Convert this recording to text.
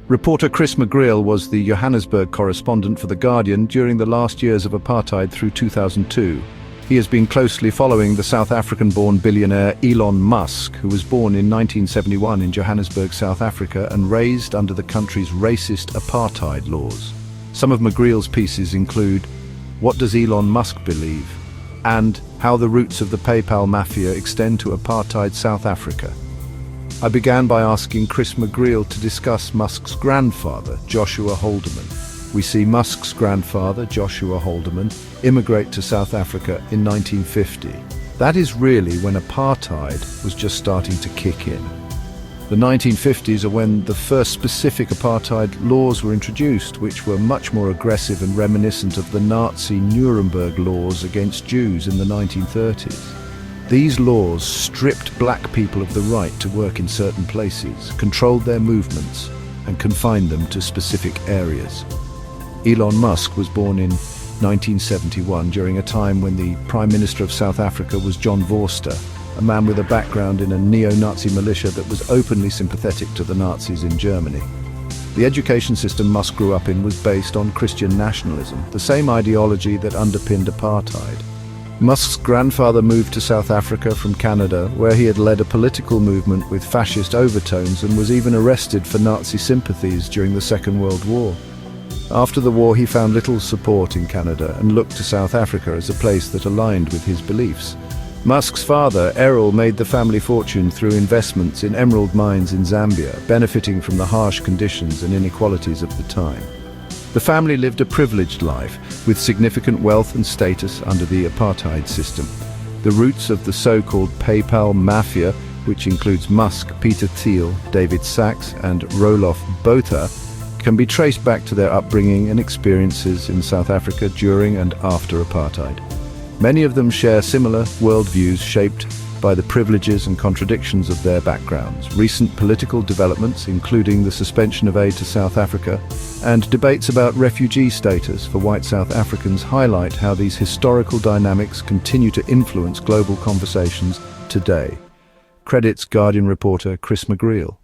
Reporter Chris McGreal was the Johannesburg correspondent for The Guardian during the last years of apartheid through 2002. He has been closely following the South African-born billionaire Elon Musk, who was born in 1971 in Johannesburg, South Africa, and raised under the country's racist apartheid laws. Some of McGreal's pieces include "What Does Elon Musk Believe?" and "How the Roots of the PayPal Mafia Extend to Apartheid South Africa." I began by asking Chris McGreal to discuss Musk's grandfather, Joshua Haldeman. We see Musk's grandfather, Joshua Haldeman, immigrate to South Africa in 1950. That is really when apartheid was just starting to kick in. The 1950s are when the first specific apartheid laws were introduced, which were much more aggressive and reminiscent of the Nazi Nuremberg laws against Jews in the 1930s. These laws stripped black people of the right to work in certain places, controlled their movements, and confined them to specific areas. Elon Musk was born in 1971 during a time when the Prime Minister of South Africa was John Vorster, a man with a background in a neo-Nazi militia that was openly sympathetic to the Nazis in Germany. The education system Musk grew up in was based on Christian nationalism, the same ideology that underpinned apartheid. Musk's grandfather moved to South Africa from Canada, where he had led a political movement with fascist overtones and was even arrested for Nazi sympathies during the Second World War. After the war, he found little support in Canada and looked to South Africa as a place that aligned with his beliefs. Musk's father, Errol, made the family fortune through investments in emerald mines in Zambia, benefiting from the harsh conditions and inequalities of the time. The family lived a privileged life, with significant wealth and status under the apartheid system. The roots of the so-called PayPal Mafia, which includes Musk, Peter Thiel, David Sachs, and Roelof Botha, can be traced back to their upbringing and experiences in South Africa during and after apartheid. Many of them share similar worldviews shaped by the privileges and contradictions of their backgrounds. Recent political developments, including the suspension of aid to South Africa and debates about refugee status for white South Africans, highlight how these historical dynamics continue to influence global conversations today. Credits Guardian reporter Chris McGreal.